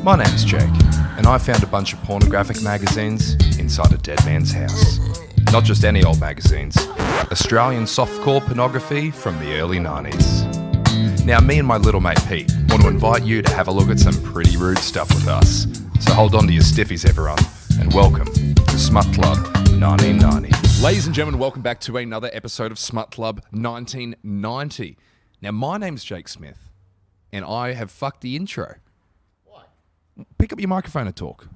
My name's Jake, and I found a bunch of pornographic magazines inside a dead man's house. Not just any old magazines, Australian softcore pornography from the early 90s. Now, me and my little mate Pete want to invite you to have a look at some pretty rude stuff with us. So hold on to your stiffies, everyone, and welcome to Smut Club 1990. Ladies and gentlemen, welcome back to another episode of Smut Club 1990. Now, my name's Jake Smith, and I have fucked the intro. Pick up your microphone and talk.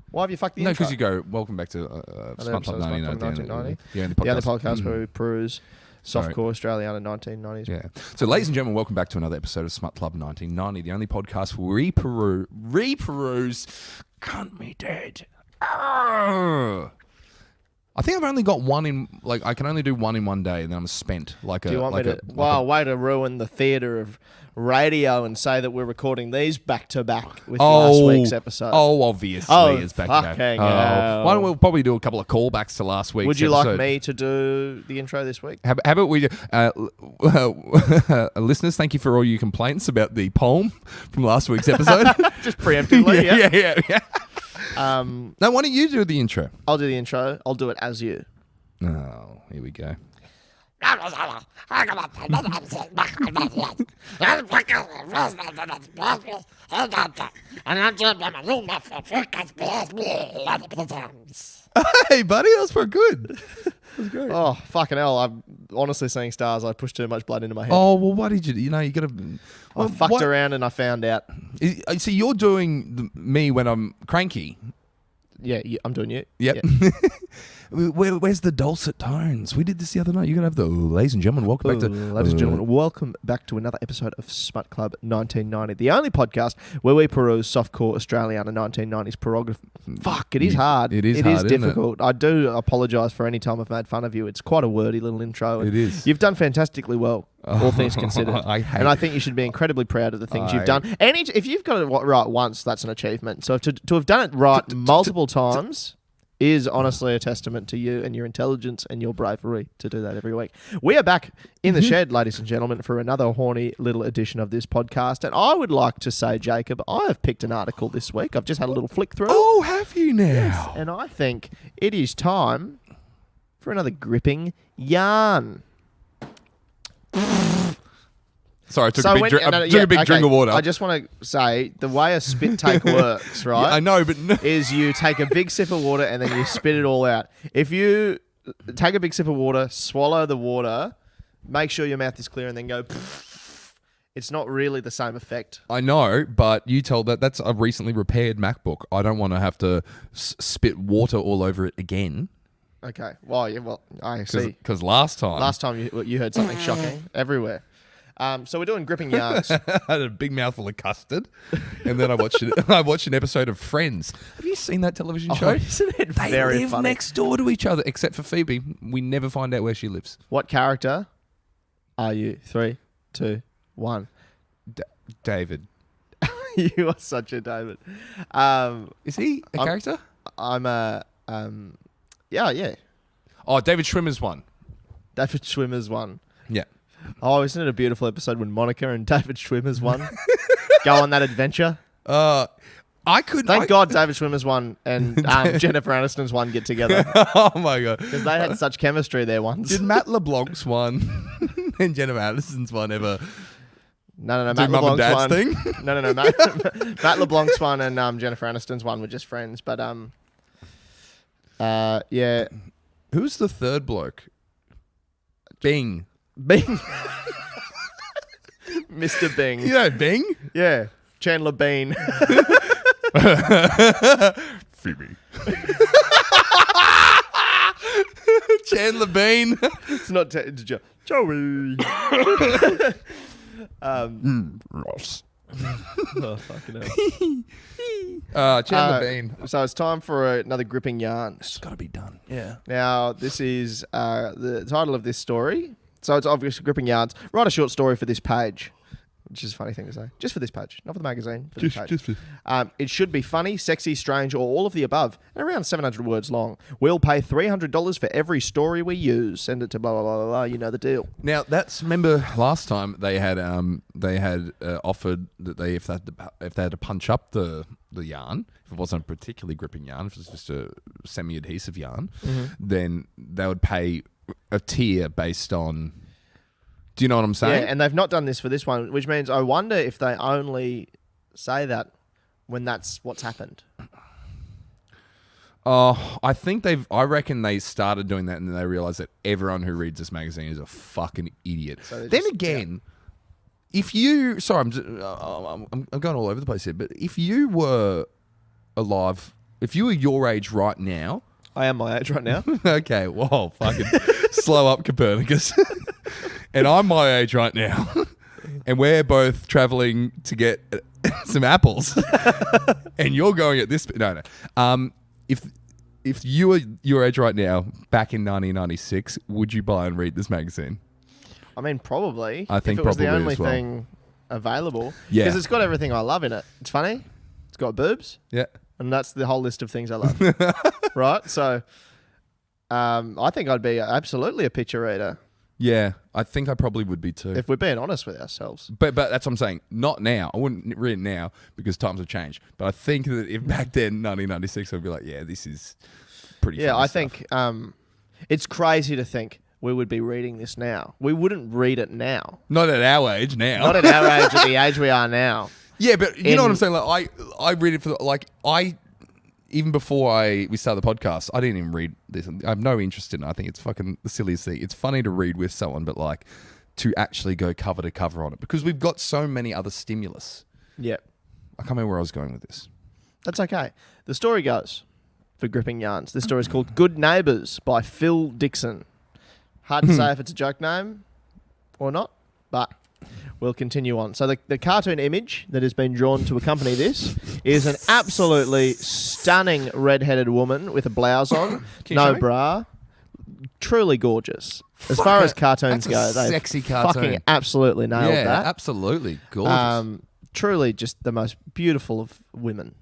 Why have you fucked the intro? intro? No, because you go, welcome back to Smut Club 1990. The only podcast where we peruse softcore Australiana 1990s. Yeah. So, ladies and gentlemen, welcome back to another episode of Smut Club 1990, the only podcast where we re-peruse Cunt Me Dead. Arrgh. I think I've only got one in, like, I can only do one in one day, and then I'm spent. Like Do you want me to? Way to ruin the theatre of radio and say that we're recording these back to back with last week's episode. Oh, obviously, it's back to back. Why don't we probably do a couple of callbacks to last week's? Would you episode? like me to do the intro this week? How about we do? Listeners, thank you for all your complaints about the poem from last week's episode. Just preemptively, yeah. No, why don't you do the intro? I'll do the intro. I'll do it as you. Oh, here we go. Hey, buddy, that was pretty good. That was great. Oh, fucking hell. I'm honestly seeing stars. I pushed too much blood into my head. Oh, well, why did you? You know, you got to... I fucked around and I found out. See, you're doing me when I'm cranky. Yeah, I'm doing you. Yep. Yeah. Where's the dulcet tones? We did this the other night. You're going to have the ladies and gentlemen, welcome back to... Ladies and gentlemen, welcome back to another episode of Smut Club 1990, the only podcast where we peruse softcore Australiana 1990s pornography. Fuck, it is hard. It is hard, isn't difficult. I do apologise for any time I've made fun of you. It's quite a wordy little intro. It is. You've done fantastically well, all things considered. I think you should be incredibly proud of the things you've done. If you've got it right once, that's an achievement. So to have done it right multiple times... is honestly a testament to you and your intelligence and your bravery to do that every week. We are back in the shed, ladies and gentlemen, for another horny little edition of this podcast. And I would like to say, Jacob, I have picked an article this week. I've just had a little flick through. Oh, have you now? Yes, and I think it is time for another gripping yarn. Sorry, I took a big drink of water. I just want to say, the way a spit take works, right? Yeah, I know, but... is you take a big sip of water and then you spit it all out. If you take a big sip of water, swallow the water, make sure your mouth is clear and then go... it's not really the same effect. I know, but you told that's a recently repaired MacBook. I don't want to have to spit water all over it again. Okay. Well, I see. Because last time you heard something shocking everywhere. So we're doing gripping yarns. I had a big mouthful of custard, and then I watched an episode of Friends. Have you seen that television show? Isn't it they very live funny? next door to each other, except for Phoebe. We never find out where she lives. What character are you? 3, 2, 1. David. You are such a David. Is he a character? I'm a... yeah. Oh, David Schwimmer's one. David Schwimmer's one. Yeah. Oh, isn't it a beautiful episode when Monica and David Schwimmer's one go on that adventure? Thank God David Schwimmer's one and Jennifer Aniston's one get together. Oh my God. Because they had such chemistry there once. Did Matt LeBlanc's one and Jennifer Aniston's one ever... No. Matt LeBlanc's one. Thing? No. Matt LeBlanc's one and Jennifer Aniston's one were just friends. But yeah. Who's the third bloke? Bing. Mr. Bing. You know Bing? Yeah. Chandler Bean. Phoebe. Chandler Bean. It's not Joey. Ross. Oh, fucking hell. Chandler Bean. So it's time for another gripping yarn. It's got to be done. Yeah. Now, this is the title of this story. So it's obviously gripping yarns. Write a short story for this page. which is a funny thing to say. Just for this page, not for the magazine. For this page. It should be funny, sexy, strange, or all of the above, and around 700 words long. We'll pay $300 for every story we use. Send it to blah, blah, blah, blah, blah. You know the deal. Now, remember last time they had offered that if they had to punch up the yarn, if it wasn't a particularly gripping yarn, if it was just a semi-adhesive yarn, then they would pay a tier based on... Do you know what I'm saying? Yeah, and they've not done this for this one, which means I wonder if they only say that when that's what's happened. I reckon they started doing that and then they realised that everyone who reads this magazine is a fucking idiot. So then again, if you... Sorry, I'm going all over the place here, but if you were alive, if you were your age right now... I am my age right now. Okay, well, fucking slow up, Copernicus. And I'm my age right now. And we're both travelling to get some apples. And you're going at this... No. If you were your age right now, back in 1996, would you buy and read this magazine? I mean, probably. I think if it was probably the only as well. thing available. Yeah. Because it's got everything I love in it. It's funny. It's got boobs. Yeah. And that's the whole list of things I love. Right? So, I think I'd be absolutely a picture reader. Yeah, I think I probably would be too. If we're being honest with ourselves. But that's what I'm saying. Not now. I wouldn't read it now because times have changed. But I think that if back then, 1996, I'd be like, yeah, this is pretty Yeah, funny I stuff. think it's crazy to think we would be reading this now. We wouldn't read it now. Not at our age now. Not at our age, at the age we are now. Yeah, but you know what I'm saying? Like I read it for even before we started the podcast, I didn't even read this. I have no interest in it. I think it's fucking the silliest thing. It's funny to read with someone, but like to actually go cover to cover on it because we've got so many other stimulus. Yeah. I can't remember where I was going with this. That's okay. The story goes, for Gripping Yarns, this story is called Good Neighbours by Phil Dixon. Hard to say if it's a joke name or not, but we'll continue on. So the cartoon image that has been drawn to accompany this is an absolutely stunning red-headed woman with a blouse on, no bra, truly gorgeous. As far as cartoons go, they sexy cartoon. Fucking absolutely nailed that. Absolutely gorgeous. Truly just the most beautiful of women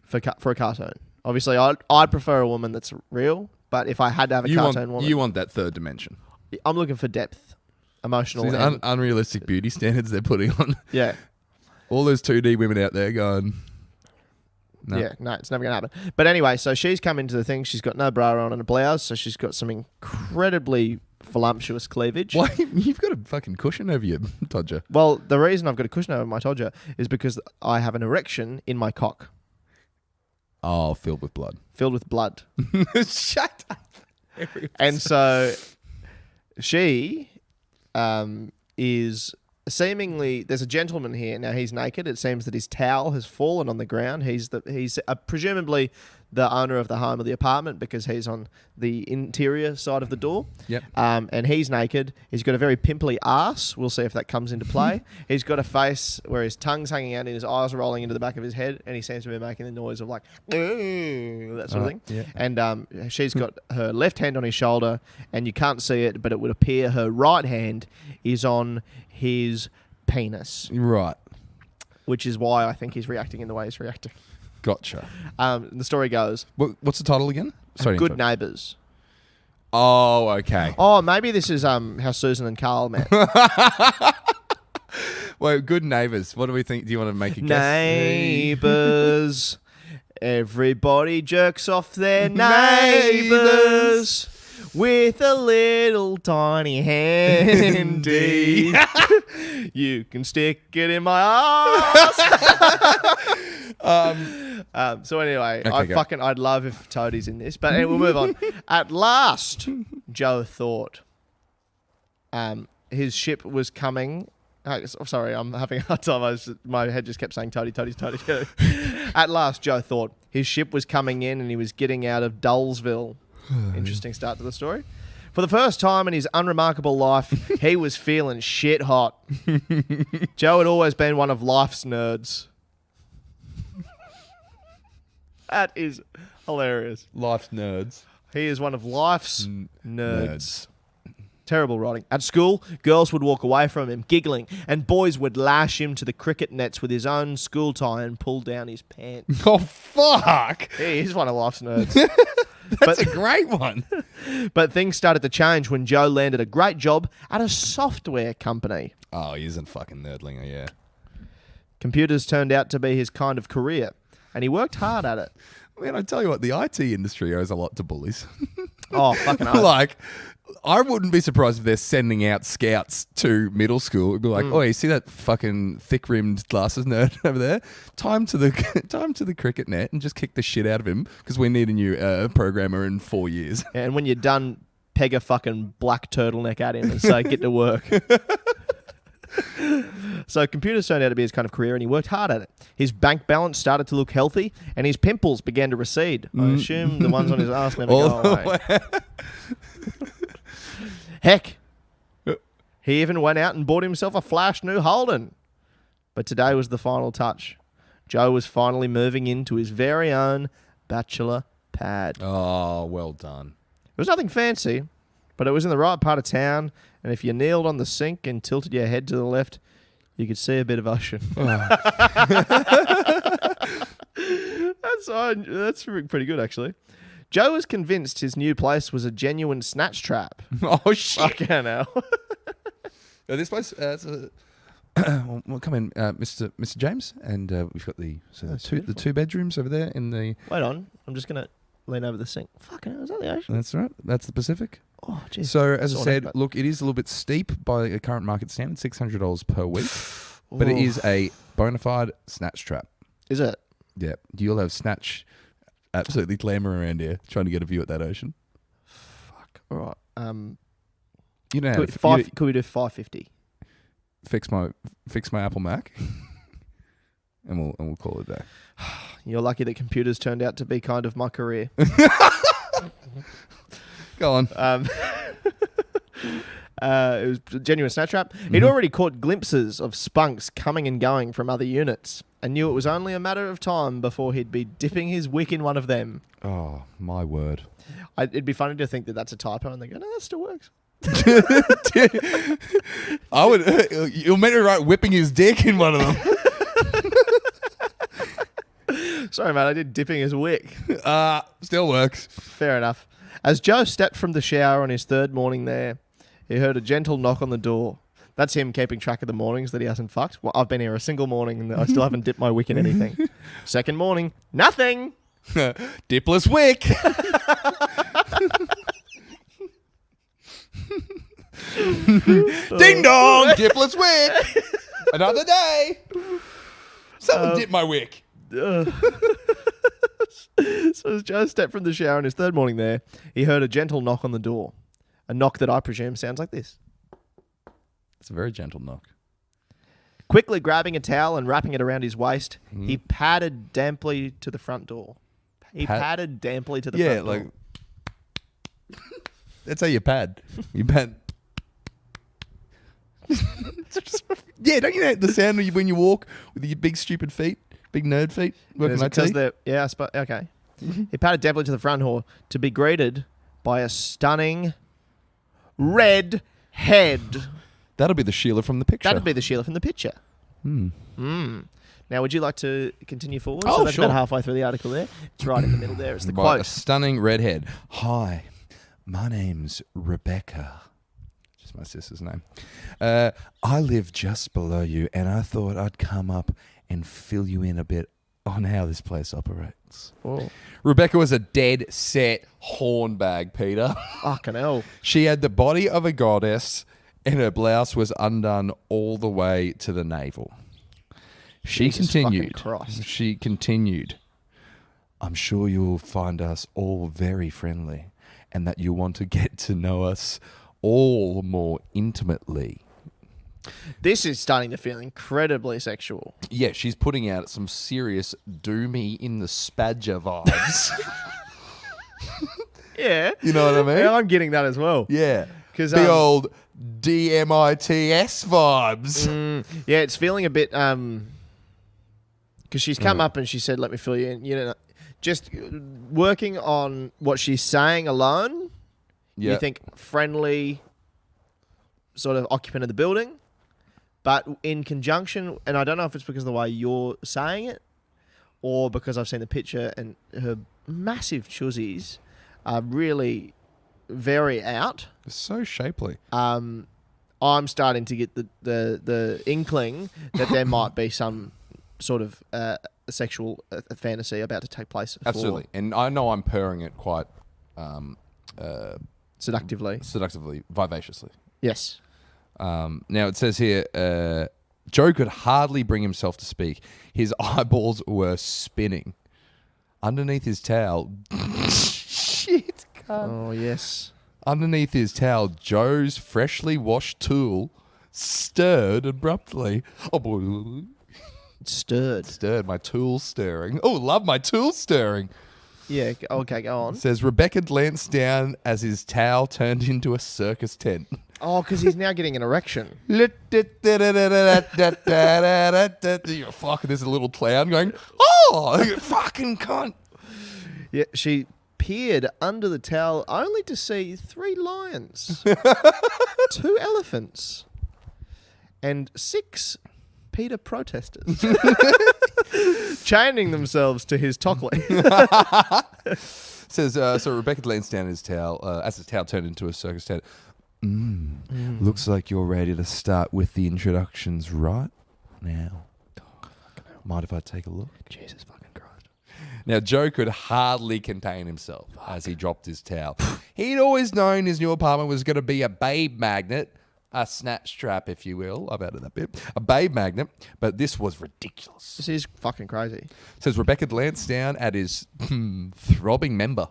for a cartoon. Obviously, I'd prefer a woman that's real, but if I had to have a cartoon woman... You want that third dimension. I'm looking for depth. Emotional. So unrealistic beauty standards they're putting on. Yeah. All those 2D women out there going... No. Yeah, no, it's never going to happen. But anyway, so she's come into the thing. She's got no bra on and a blouse, so she's got some incredibly voluptuous cleavage. Why? You've got a fucking cushion over your todger. Well, the reason I've got a cushion over my todger is because I have an erection in my cock. Oh, filled with blood. Filled with blood. Shut up. And so she is seemingly... There's a gentleman here. Now, he's naked. It seems that his towel has fallen on the ground. He's presumably the owner of the home or the apartment because he's on the interior side of the door. Yep. And he's naked. He's got a very pimply arse. We'll see if that comes into play. He's got a face where his tongue's hanging out and his eyes are rolling into the back of his head, and he seems to be making the noise of like, that sort of thing. Yeah. And she's got her left hand on his shoulder, and you can't see it, but it would appear her right hand is on his penis. Right. Which is why I think he's reacting in the way he's reacting. Gotcha. The story goes... What's the title again? Sorry. Good Neighbours. Oh, okay. Oh, maybe this is how Susan and Carl met. Well, Good Neighbours. What do we think? Do you want to make a guess? Neighbours. Everybody jerks off their neighbours with a little tiny handy. You can stick it in my ass. So anyway, Okay, I'd love if Toadie's in this, but anyway, we'll move on. At last, Joe thought his ship was coming. Sorry, I'm having a hard time. My head just kept saying Toadie. At last, Joe thought his ship was coming in and he was getting out of Dullsville. Interesting start to the story. For the first time in his unremarkable life, he was feeling shit hot. Joe had always been one of life's nerds. That is hilarious. Life's nerds. He is one of life's nerds. Terrible writing. At school, girls would walk away from him, giggling, and boys would lash him to the cricket nets with his own school tie and pull down his pants. Oh, fuck. He's one of life's nerds. That's a great one. But things started to change when Joe landed a great job at a software company. Oh, he isn't fucking nerdlinger, yeah. Computers turned out to be his kind of career, and he worked hard at it. Man, I tell you what, the IT industry owes a lot to bullies. Oh, fucking hell. Like, I wouldn't be surprised if they're sending out scouts to middle school. It'd be like, oh, you see that fucking thick-rimmed glasses nerd over there? Time to the cricket net and just kick the shit out of him because we need a new programmer in 4 years. Yeah, and when you're done, peg a fucking black turtleneck at him and say, get to work. So computers turned out to be his kind of career, and he worked hard at it. His bank balance started to look healthy, and his pimples began to recede. I assume the ones on his ass never go away. Heck, he even went out and bought himself a flash new Holden. But today was the final touch. Joe was finally moving into his very own bachelor pad. Oh, well done. It was nothing fancy, but it was in the right part of town, and if you kneeled on the sink and tilted your head to the left, you could see a bit of ocean. That's pretty good, actually. Joe was convinced his new place was a genuine snatch trap. Oh, shit. Fucking hell. This place, well, come in, Mr. James, and we've got the two bedrooms over there in the... Wait on. I'm just going to lean over the sink. Fucking hell, is that the ocean? That's right. That's the Pacific. Oh, jeez. So, as I said, look, it is a little bit steep by a current market standard, $600 per week, but it is a bona fide snatch trap. Is it? Yeah. You'll have snatch absolutely clamour around here trying to get a view at that ocean. Fuck. All right. You know, could we do 550? Fix my Apple Mac, and we'll call it a day. You're lucky that computers turned out to be kind of my career. Go on. It was a genuine snatch trap. He'd already caught glimpses of spunks coming and going from other units, and knew it was only a matter of time before he'd be dipping his wick in one of them. Oh, my word. It'd be funny to think that that's a typo, and they go, no, that still works. I would. You'll make me right whipping his dick in one of them. Sorry, man, I did dipping his wick. Still works. Fair enough. As Joe stepped from the shower on his third morning there, he heard a gentle knock on the door. That's him keeping track of the mornings that he hasn't fucked. Well, I've been here a single morning and I still haven't dipped my wick in anything. Second morning, nothing. Dipless wick. Ding dong, dipless wick. Another day. Someone dip my wick. So as Joe stepped from the shower on his third morning there, he heard a gentle knock on the door. A knock that I presume sounds like this. It's a very gentle knock. Quickly grabbing a towel and wrapping it around his waist, he padded damply to the front door. Padded damply to the front door. Yeah, like... That's how you pad. You pad... Yeah, don't you know the sound when you walk with your big stupid feet? Big nerd feet? Okay. He padded damply to the front door to be greeted by a stunning red head. That'll be the Sheila from the picture. That'd be the Sheila from the picture. Now, would you like to continue forward? Oh, so that's sure. about halfway through the article there. It's right in the middle there. It's the quote. A stunning redhead. Hi, my name's Rebecca. Just my sister's name. I live just below you, and I thought I'd come up and fill you in a bit on how this place operates. Oh. Rebecca was a dead set hornbag, Peter. Fucking hell. She had the body of a goddess, and her blouse was undone all the way to the navel. She continued. I'm sure you'll find us all very friendly, and that you want to get to know us all more intimately. This is starting to feel incredibly sexual. Yeah, she's putting out some serious doomy in the spadger vibes. Yeah. You know what I mean? Yeah, I'm getting that as well. Yeah. The old DMITS vibes. Yeah, it's feeling a bit... Because she's come up and she said, let me fill you in. You know, just working on what she's saying alone, you think friendly, sort of occupant of the building, but in conjunction, and I don't know if it's because of the way you're saying it or because I've seen the picture and her massive chuzies are really very out. It's so shapely. I'm starting to get the inkling that there might be some sort of sexual fantasy about to take place. Absolutely. And I know I'm purring it quite Seductively, vivaciously. yes. Now it says here, Joe could hardly bring himself to speak. His eyeballs were spinning. Underneath his towel, shit, cunt. Oh yes. Underneath his towel, Joe's freshly washed tool stirred abruptly. Oh boy, Stirred. My tool stirring. Oh, love my tool stirring. Yeah. Okay. Go on. It says Rebecca glanced down as his towel turned into a circus tent. Oh, because he's now getting an erection. Fuck, there's a little clown going, oh, you fucking cunt. Yeah. She peered under the towel only to see 3 lions, 2 elephants, and 6 PETA protesters chaining themselves to his tockley. Says so Rebecca glanced down his towel as his towel turned into a circus tent. Looks like you're ready to start with the introductions right now. Mind if I take a look? Jesus fucking Christ. Now, Joe could hardly contain himself as he dropped his towel. He'd always known his new apartment was going to be a babe magnet, a snatch trap, if you will. I've added that bit. A babe magnet, but this was ridiculous. This is fucking crazy. Says Rebecca glanced down at his throbbing member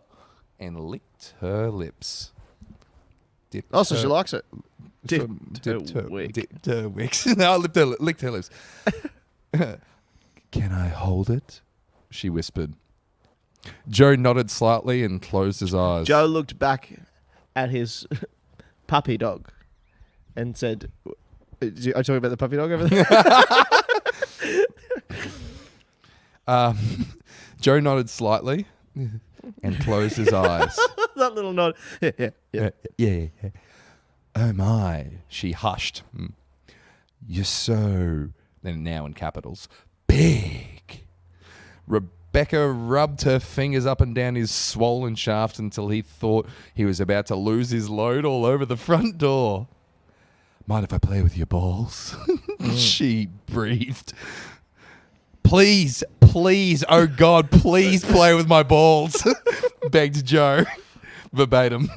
and licked her lips. Oh, so she likes it. Dipped her wicks. No, licked her lips. Can I hold it? She whispered. Joe nodded slightly and closed his eyes. Joe looked back at his puppy dog and said, are you talking about the puppy dog over there? Joe nodded slightly and closed his eyes. That little nod. Yeah. Oh my, she hushed. You're so, then now in capitals, big. Rebecca rubbed her fingers up and down his swollen shaft until he thought he was about to lose his load all over the front door. Mind if I play with your balls? She breathed. Please, oh God, please play with my balls, begged Joe. Verbatim.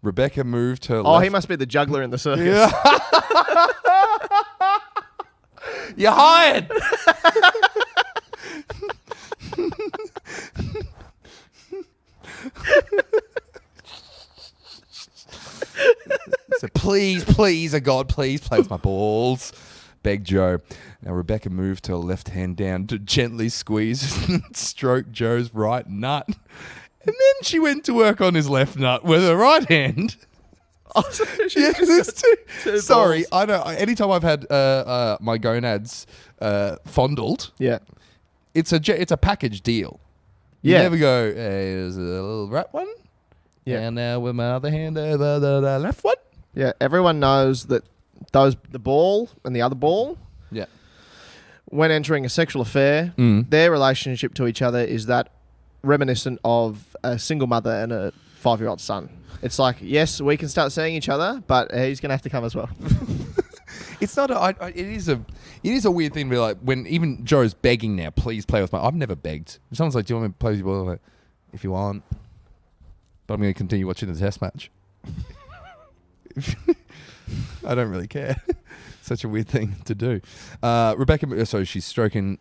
Rebecca moved her left. Oh, he must be the juggler in the circus. Yeah. You're hired. So please, oh God, please play with my balls, begged Joe. Now Rebecca moved her left hand down to gently squeeze and stroke Joe's right nut. And then she went to work on his left nut with her right hand. Oh, so two Sorry, balls. I know. Anytime I've had my gonads fondled, Yeah. it's a package deal. You Yeah. never go, hey, there's a little right one. Yeah. And now with my other hand over the left one. Yeah. Everyone knows that the ball and the other ball, Yeah. when entering a sexual affair, their relationship to each other is that reminiscent of a single mother and a 5-year-old son. It's like, yes, we can start seeing each other, but he's going to have to come as well. It's not it is a weird thing to be like, when even Joe's begging now, please play with my... I've never begged. If someone's like, do you want me to play with your ball? I'm like, if you want. But I'm going to continue watching the test match. I don't really care. Such a weird thing to do. Rebecca, so she's stroking...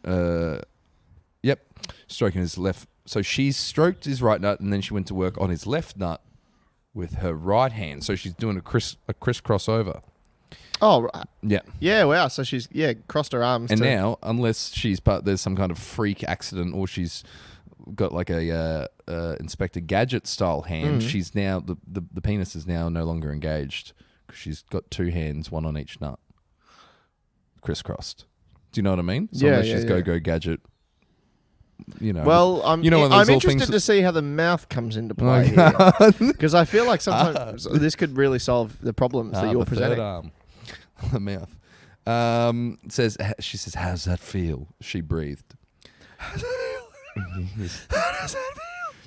stroking his left... So she stroked his right nut and then she went to work on his left nut with her right hand. So she's doing a crisscross over. Oh, right. Yeah. Yeah, wow. So she's, crossed her arms. And now, unless there's some kind of freak accident or she's got like a Inspector Gadget style hand, she's now, the penis is now no longer engaged because she's got 2 hands, one on each nut, crisscrossed. Do you know what I mean? So Yeah, unless yeah, she's yeah. go Gadget Well, I'm one of those little interested things to see how the mouth comes into play here. Because I feel like sometimes this could really solve the problems that you're the presenting. third arm. The mouth. She says, how's that feel? She breathed. How does that feel?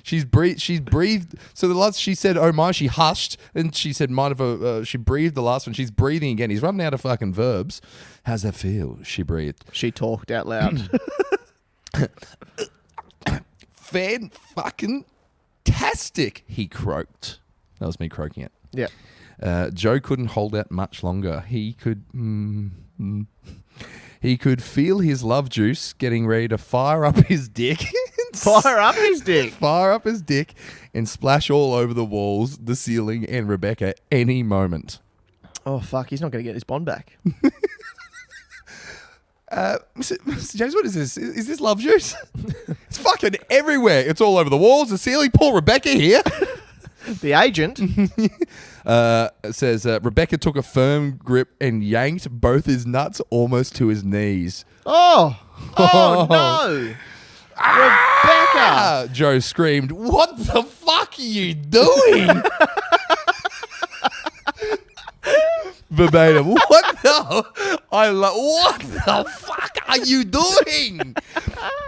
She's breathed. So the last she said, oh my, she hushed, and she said, she breathed the last one. She's breathing again. He's running out of fucking verbs. How's that feel? She breathed. She talked out loud. Fan-fucking-tastic, he croaked. That was me croaking it. Yeah. Joe couldn't hold out much longer. He could feel his love juice getting ready to fire up his dick. Fire up his dick. Fire up his dick and splash all over the walls, the ceiling, and Rebecca any moment. Oh, fuck. He's not going to get his bond back. Mr. James, what is this? Is this love juice? It's fucking everywhere. It's all over the walls, the ceiling. Poor Rebecca here. The agent says Rebecca took a firm grip and yanked both his nuts almost to his knees. Oh no. Rebecca! Joe screamed, what the fuck are you doing? Verbatim. What the fuck are you doing?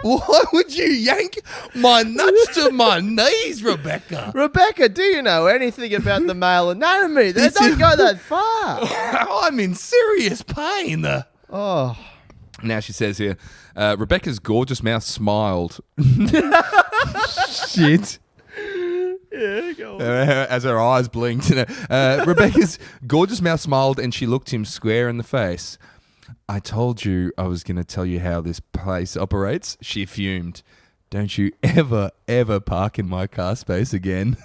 Why would you yank my nuts to my knees, Rebecca? Rebecca, do you know anything about the male anatomy? They don't go that far. I'm in serious pain. Oh. Now she says here, Rebecca's gorgeous mouth smiled. Shit. Yeah, go on. As her eyes blinked. Rebecca's gorgeous mouth smiled and she looked him square in the face. I told you I was going to tell you how this place operates. She fumed. Don't you ever park in my car space again.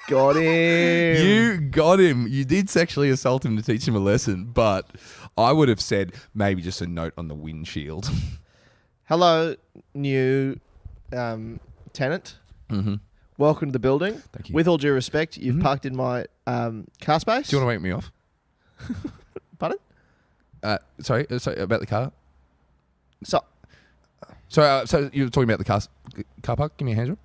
Got him. You got him. You did sexually assault him to teach him a lesson, but I would have said maybe just a note on the windshield. Hello, new tenant. Mm-hmm. Welcome to the building. Thank you. With all due respect, you've parked in my car space. Do you want to wake me off? Pardon? Sorry, about the car? So you were talking about the car park? Give me a hand job.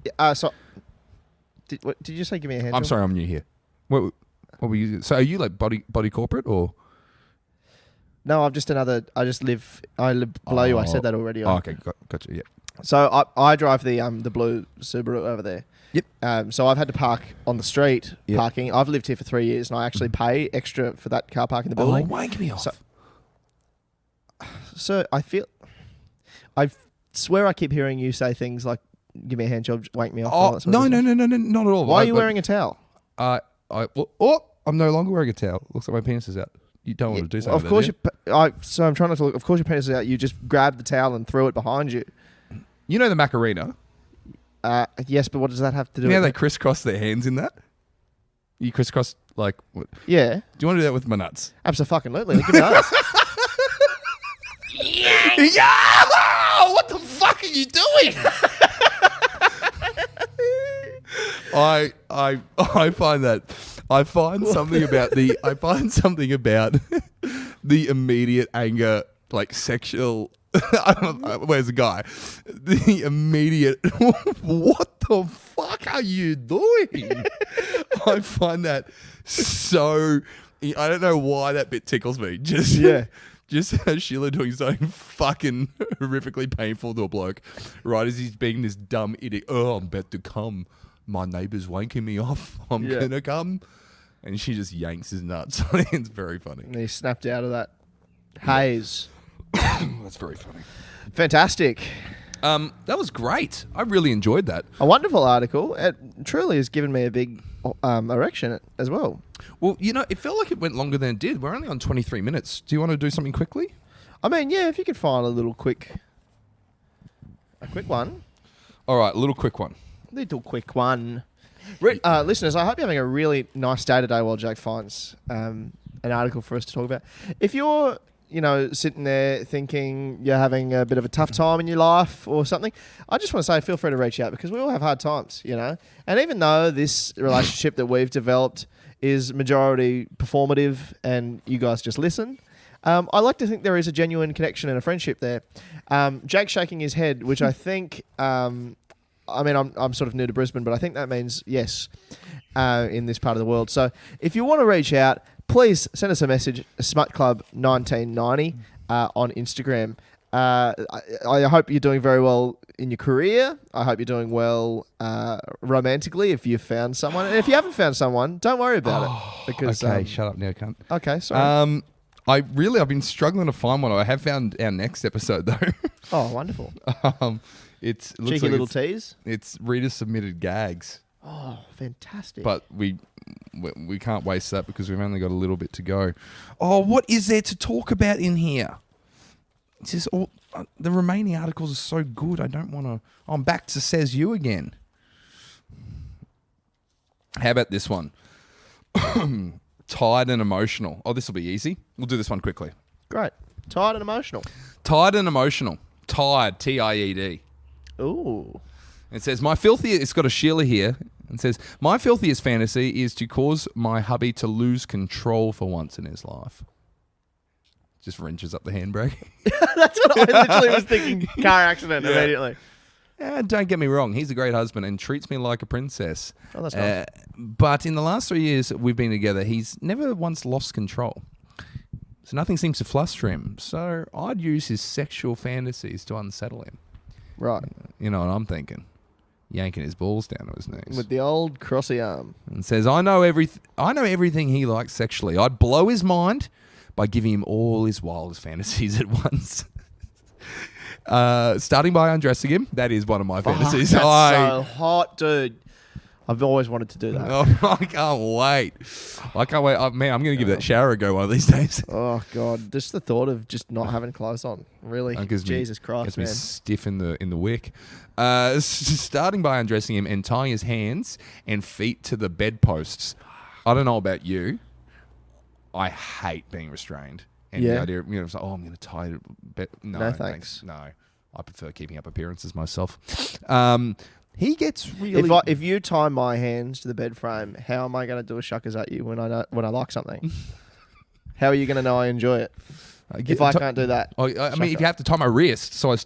Did you say give me a hand I'm job? sorry, I'm new here. What were you? So are you like body corporate or? No, I live below you. I said that already. Okay, gotcha. Yeah. So I drive the blue Subaru over there. Yep. So I've had to park on the street Yep. parking. I've lived here for 3 years and I actually pay extra for that car park in the building. Oh, wake me off. So I swear I keep hearing you say things like, give me a hand job, wake me off. Oh, no, not at all. Why are you wearing a towel? I'm no longer wearing a towel. Looks like my penis is out. You don't want to do something. Of course, so I'm trying not to look. Of course, your penis is out. You just grabbed the towel and threw it behind you. You know the Macarena? Yes, but what does that have to do? You know with they crisscross their hands in that? You crisscross like what? Yeah. Do you want to do that with my nuts? Absolutely. Give me those. Yeah! What the fuck are you doing? I find something about the immediate anger, like sexual. Where's the guy? The immediate. What the fuck are you doing? I find that so. I don't know why that bit tickles me. Just Sheila doing something fucking horrifically painful to a bloke, right as he's being this dumb idiot. Oh, I'm about to come. My neighbour's wanking me off. I'm gonna come. And she just yanks his nuts. It's very funny. And he snapped out of that haze. That's very funny. Fantastic. That was great. I really enjoyed that. A wonderful article. It truly has given me a big erection as well. Well, it felt like it went longer than it did. We're only on 23 minutes. Do you want to do something quickly? I mean, yeah, if you could find a quick one. All right, a little quick one. Listeners, I hope you're having a really nice day today while Jake finds an article for us to talk about. If you're, sitting there thinking you're having a bit of a tough time in your life or something, I just want to say feel free to reach out because we all have hard times, And even though this relationship that we've developed is majority performative and you guys just listen, I like to think there is a genuine connection and a friendship there. Jake shaking his head, which I think, I'm sort of new to Brisbane, but I think that means yes in this part of the world. So if you want to reach out, please send us a message, smutclub1990 on Instagram. I hope you're doing very well in your career. I hope you're doing well romantically if you've found someone. And if you haven't found someone, don't worry about it. Because, okay, shut up now, cunt. Okay, sorry. I've been struggling to find one. I have found our next episode, though. Oh, wonderful. It looks Cheeky like little tease. It's reader-submitted gags. Oh, fantastic. But we can't waste that because we've only got a little bit to go. Oh, what is there to talk about in here? It's just all the remaining articles are so good. I don't want to. I'm back to Says You again. How about this one? Tired and emotional. Oh, this will be easy. We'll do this one quickly. Great. Tired and emotional. Tired and emotional. Tired. Tied. Ooh. It says, it's got a Sheila here. It says, my filthiest fantasy is to cause my hubby to lose control for once in his life. Just wrenches up the handbrake. That's what I literally was thinking. Car accident immediately. Don't get me wrong. He's a great husband and treats me like a princess. Oh, that's nice. But in the last 3 years we've been together, he's never once lost control. So nothing seems to fluster him. So I'd use his sexual fantasies to unsettle him. Right. You know what I'm thinking? Yanking his balls down to his knees. With the old crossy arm. And says, I know everything he likes sexually. I'd blow his mind by giving him all his wildest fantasies at once. Starting by undressing him. That is one of my fantasies. That's so hot, dude. I've always wanted to do that. Oh, I can't wait. Man, I'm going to give that shower a go one of these days. Oh, God. Just the thought of just not having clothes on. Really? Jesus Christ, gets man. me stiff in the wick. Starting by undressing him and tying his hands and feet to the bedposts. I don't know about you. I hate being restrained. And the idea, it's like, I'm going to tie it. No, thanks. No, I prefer keeping up appearances myself. He gets really. If you tie my hands to the bed frame, how am I going to do a shuckers at you when I like something? How are you going to know I enjoy it? If I can't do that. If you have to tie my wrist, so I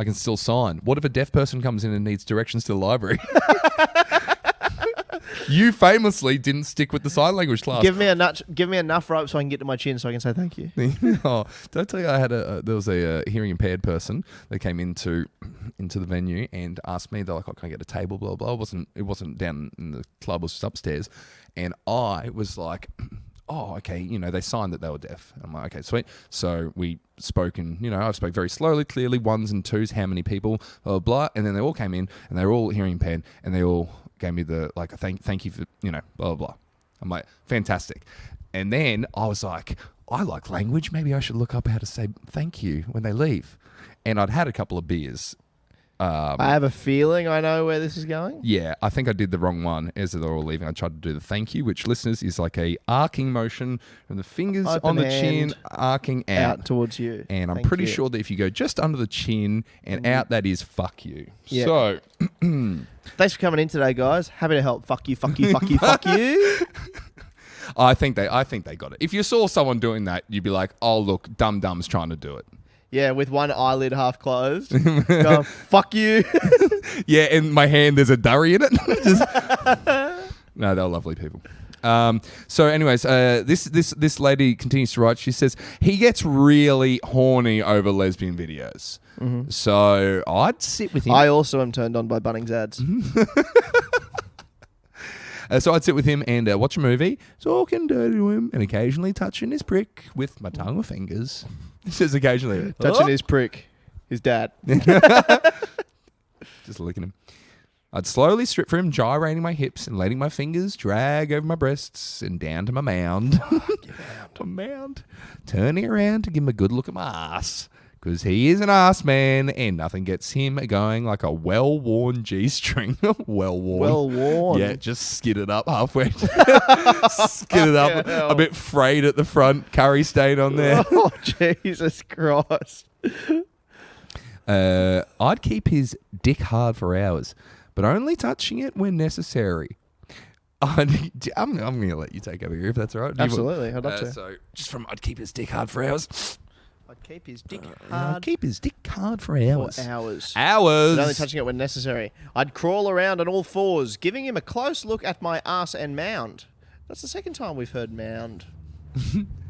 can still sign. What if a deaf person comes in and needs directions to the library? You famously didn't stick with the sign language class. Give me enough rope so I can get to my chin so I can say thank you. Oh, did I tell you there was a hearing impaired person that came into the venue and asked me, they're like, can I get a table, blah, blah. It wasn't down in the club, it was just upstairs. And I was like, oh, okay, they signed that they were deaf. I'm like, okay, sweet. So we spoke I spoke very slowly, clearly, ones and twos, how many people, blah, blah, blah. And then they all came in and they were all hearing impaired and they all gave me the thank you for blah blah blah. I'm like, fantastic. And then I was like, I like language, maybe I should look up how to say thank you when they leave. And I'd had a couple of beers. I have a feeling I know where this is going. Yeah, I think I did the wrong one as they're all leaving. I tried to do the thank you, which, listeners, is like a arcing motion from the fingers on the chin, arcing out towards you. And I'm pretty sure that if you go just under the chin and out, that is fuck you. Yeah. So thanks for coming in today, guys. Happy to help. Fuck you, fuck you, fuck you, fuck you. I think they got it. If you saw someone doing that, you'd be like, oh, look, Dum's trying to do it. Yeah, with one eyelid half closed. Go, fuck you. Yeah, and my hand, there's a durry in it. No, they're lovely people. So anyways, this lady continues to write. She says, he gets really horny over lesbian videos. Mm-hmm. So I'd sit with him. I also am turned on by Bunnings ads. So I'd sit with him and watch a movie, talking dirty to him, and occasionally touching his prick with my tongue or fingers. This is occasionally touching his prick, his dad. Just licking him. I'd slowly strip for him, gyrating my hips and letting my fingers drag over my breasts and down to my mound. My mound. Turning around to give him a good look at my ass. Because he is an ass man and nothing gets him going like a well-worn G-string. Well-worn. Well-worn. Yeah, just skid it up halfway. Skid it up. A bit frayed at the front. Curry stain on there. Oh, Jesus Christ. I'd keep his dick hard for hours, but only touching it when necessary. I'm going to let you take over here if that's all right. Absolutely, I'd love to. So, just from I'd keep his dick hard for hours. I'd keep his dick I'd hard keep his dick hard for for hours. hours. Hours. But only touching it when necessary. I'd crawl around on all fours, giving him a close look at my ass and mound. That's the second time we've heard mound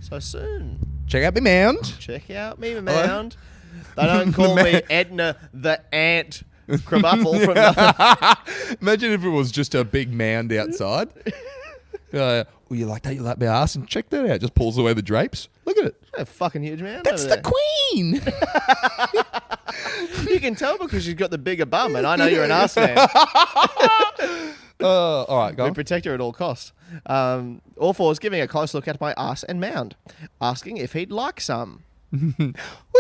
so soon. Check out my mound. Check out me mound. They don't call me Edna the Ant Krabuffle from nothing. Imagine if it was just a big mound outside. Well, you like that? You like my ass? And check that out. Just pulls away the drapes. Look at it. A fucking huge mound. That's over the queen. You can tell because she's got the bigger bum, and I know you're an ass man. All right, go We on. protect her at all costs. All fours giving a close look at my ass and mound, asking if he'd like some. Would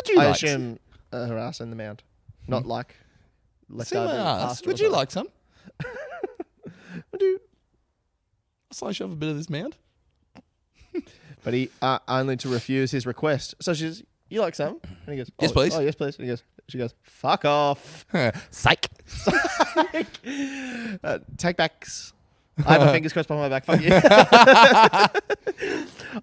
you I like assume her ass and the mound, not like see my leftover ass? pasta or Would you something. like some? Would you? Slice off a bit of this mound. But he only to refuse his request. So she's, you like some? And he goes, Yes, oh, please. Oh, yes, please. And he goes, she goes, fuck off. Psych. Take backs. I have my fingers crossed behind my back. Fuck you.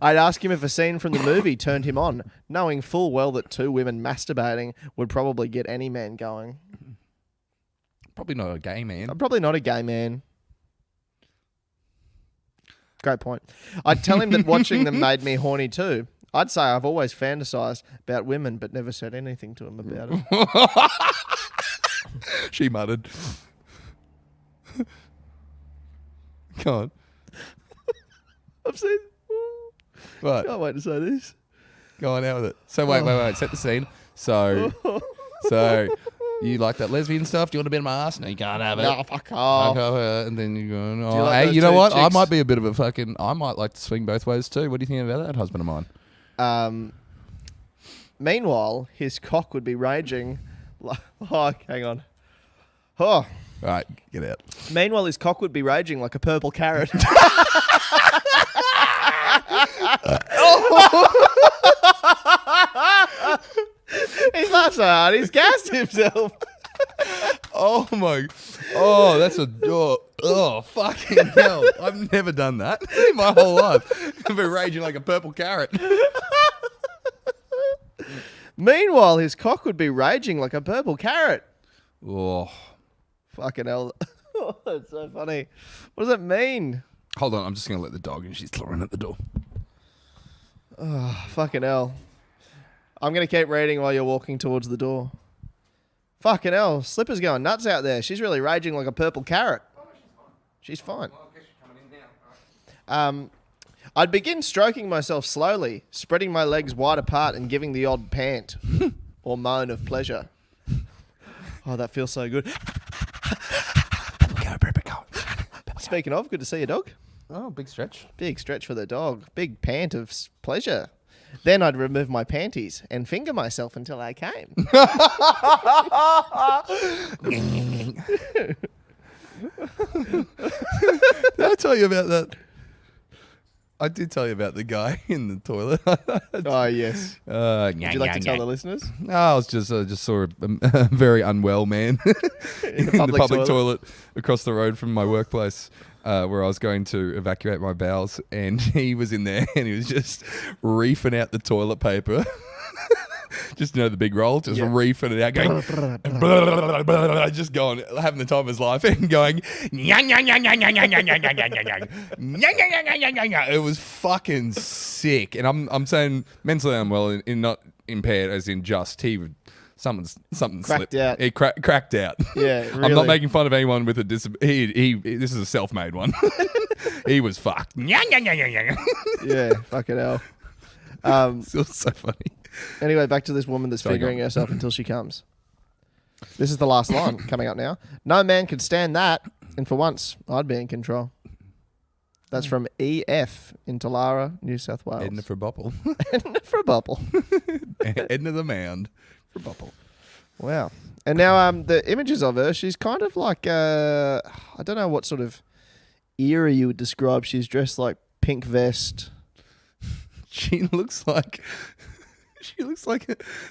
I'd ask him if a scene from the movie turned him on, knowing full well that two women masturbating would probably get any man going. Probably not a gay man. I'm probably not a gay man. Great point. I'd tell him that watching them made me horny too. I'd say I've always fantasized about women but never said anything to him about it. She muttered. Come on. I've seen... Right. Can't wait to say this. Go on out with it. So wait. Set the scene. So you like that lesbian stuff? Do you want a bit of my ass? No, you can't have it. No, fuck off. Fuck off, and then you go, you oh, like hey, those you know two what? I chicks? might be a bit of a fucking... I might like to swing both ways too. What do you think about that husband of mine? Meanwhile, his cock would be raging. Oh, hang on. Oh. All right, get out. Meanwhile, his cock would be raging like a purple carrot. He laughs so hard, he's gassed himself. Oh my! Oh, that's a fucking hell! I've never done that in my whole life. I've been raging like a purple carrot. Meanwhile, his cock would be raging like a purple carrot. Oh, Fucking hell. Oh, that's so funny. What does that mean? hold on! I'm just gonna let the dog in. She's clawing at the door. Oh, fucking hell. I'm going to keep reading while you're walking towards the door. Fucking hell. Slipper's going nuts out there. She's really raging like a purple carrot. She's fine. I'd begin stroking myself slowly, spreading my legs wide apart and giving the odd pant or moan of pleasure. Oh, that feels so good. Speaking of, good to see you, dog. Oh, big stretch. Big stretch for the dog. Big pant of pleasure. Then I'd remove my panties and finger myself until I came. Did I tell you about that? I did tell you about the guy in the toilet. Oh, yes. Would you like to tell the listeners? No, I was just saw a very unwell man in the public toilet across the road from my workplace, where I was going to evacuate my bowels, and he was in there and he was just reefing out the toilet paper. Just the big roll, just reefing it out, going, just going, having the time of his life, and going, it was fucking sick. And I'm saying mentally unwell, in not impaired, as in just something Cracked slipped. out. He cracked out. Yeah, really. I'm not making fun of anyone with a disability. This is a self-made one. He was fucked. Yeah, fucking hell. Still so funny. Anyway, back to this woman that's Sorry, fingering go on. herself until she comes. This is the last line coming up now. No man could stand that, and for once, I'd be in control. That's from EF in Talara, New South Wales. Edna for bopple. Edna for a bubble. Edna the mound for bopple. Wow. And now the images of her, she's kind of like, I don't know what sort of era you would describe. She's dressed like pink vest. She looks like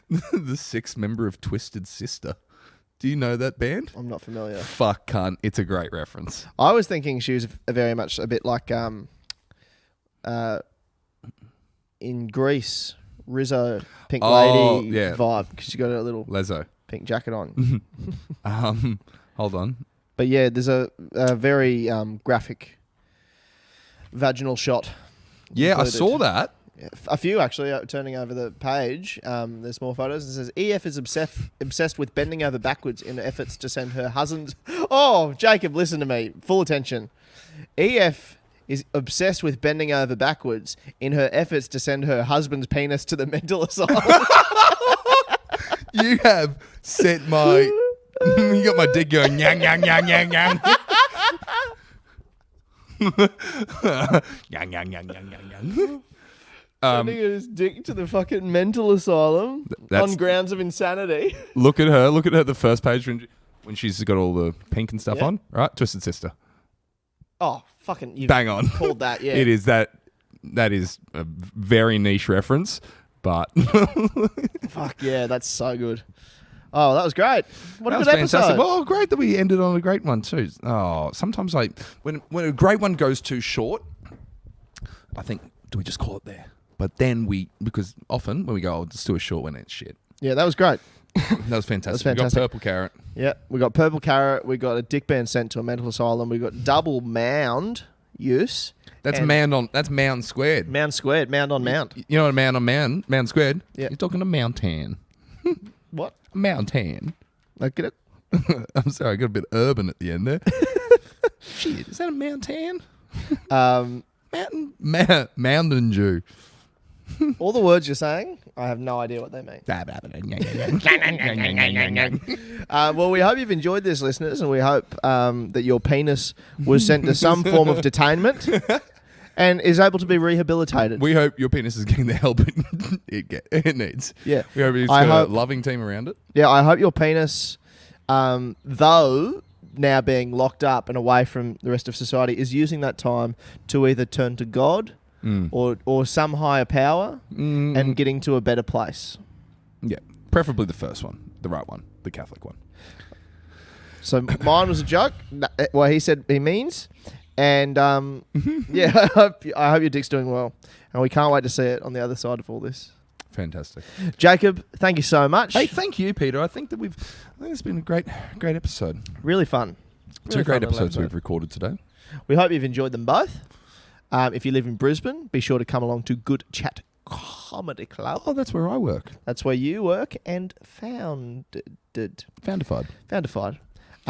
the sixth member of Twisted Sister. Do you know that band? I'm not familiar. Fuck, cunt. It's a great reference. I was thinking she was very much a bit like in Greece, Rizzo, Pink Lady vibe, because she got a little Lezzo. pink jacket on. Hold on. But yeah, there's a very graphic vaginal shot. Yeah, included. I saw that. A few actually. Turning over the page, there's more photos. It says EF is obsessed with bending over backwards in efforts to send her husband. Oh, Jacob, listen to me. Full attention. EF is obsessed with bending over backwards in her efforts to send her husband's penis to the mental asylum. You have set my. You got my dick going. Yang yang yang yang yang. Yang yang yang yang yang yang. Sending his dick to the fucking mental asylum on grounds of insanity. Look at her. Look at her. The first page when she's got all the pink and stuff on. Right, Twisted Sister. Oh, fucking! You bang on. Called that? Yeah. It is that. That is a very niche reference, but fuck yeah, that's so good. Oh, that was great. What a good fantastic. episode. Well, great that we ended on a great one too. Oh, sometimes when a great one goes too short, I think, do we just call it there? But then because often when we go, let's do a short one, it's shit. Yeah, that was great. That was fantastic. We got Purple Carrot. Yeah, we got Purple Carrot. We got a dick band sent to a mental asylum. We got double mound use. That's mound squared. Mound squared. Mound on mound. You know what a mound on mound squared? Yeah. You're talking a mountain. What? Mountain. I get it. I'm sorry, I got a bit urban at the end there. Shit, is that a mountain? Mountain Jew. All the words you're saying, I have no idea what they mean. Well, we hope you've enjoyed this, listeners, and we hope that your penis was sent to some form of detainment and is able to be rehabilitated. We hope your penis is getting the help it needs. Yeah. We hope it's got a loving team around it. Yeah, I hope your penis, though now being locked up and away from the rest of society, is using that time to either turn to God or some higher power and getting to a better place. Yeah. Preferably the first one, the right one, the Catholic one. So mine was a joke. Well, he said he means. And yeah, I hope your dick's doing well. And we can't wait to see it on the other side of all this. Fantastic. Jacob, thank you so much. Hey, thank you, Peter. I think it's been a great episode. Really fun. Two great episodes we've recorded today. We hope you've enjoyed them both. If you live in Brisbane, be sure to come along to Good Chat Comedy Club. Oh, that's where I work. That's where you work and foundified.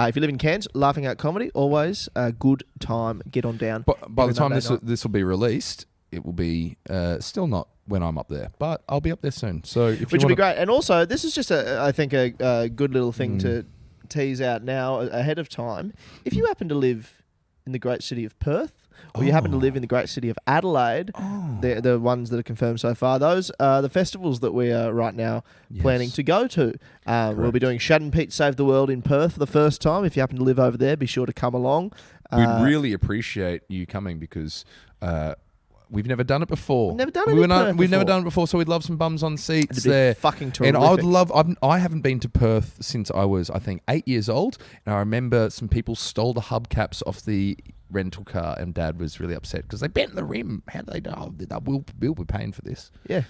If you live in Cairns, Laughing Out Comedy, always a good time. Get on down. By the time this will be released, it will be still not when I'm up there, but I'll be up there soon. So which will be great. And also, this is just I think a good little thing to tease out now ahead of time. If you happen to live in the great city of Perth, or you happen to live in the great city of Adelaide, the ones that are confirmed so far, those are the festivals that we are right now planning to go to. We'll be doing Shad and Pete Save the World in Perth for the first time. If you happen to live over there, be sure to come along. We'd really appreciate you coming because we've never done it before. We've never done it before, so we'd love some bums on seats It'd be there. Fucking terrific. And I would love. I haven't been to Perth since I was, I think, 8 years old, and I remember some people stole the hubcaps off the rental car, and Dad was really upset because they bent the rim. How do they know? We'll be paying for this. Yeah.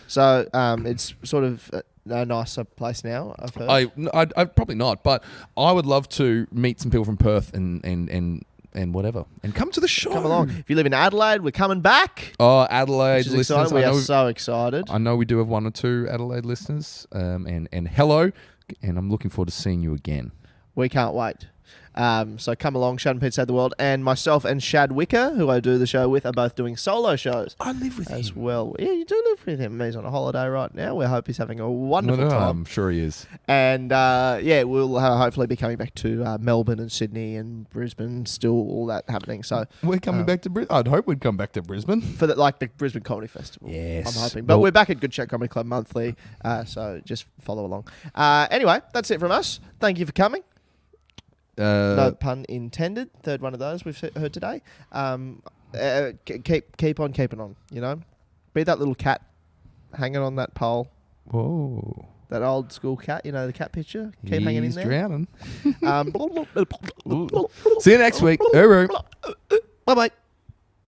So it's sort of a nicer place now, I've heard. I probably not, but I would love to meet some people from Perth and whatever, and come to the show. Come along. If you live in Adelaide, we're coming back. Oh, Adelaide listeners. We are so excited. I know we do have one or two Adelaide listeners, and hello, and I'm looking forward to seeing you again. We can't wait. So come along, Shad and Pete Save the World, and myself and Shad Wicker, who I do the show with, are both doing solo shows. I live with him as well. Yeah, you do live with him. He's on a holiday right now. We hope he's having a wonderful time. I'm sure he is. And we'll hopefully be coming back to Melbourne and Sydney and Brisbane. Still all that happening. So we're coming back to Brisbane. I'd hope we'd come back to Brisbane for the Brisbane Comedy Festival. Yes, I'm hoping. But we're back at Good Chat Comedy Club monthly. So just follow along. Anyway, that's it from us. Thank you for coming. No pun intended. Third one of those we've heard today. Keep on keeping on. You know, be that little cat hanging on that pole. Whoa. That old school cat, the cat picture. Keep hanging in He's there. drowning. Um, See you next week. Uru. Bye bye.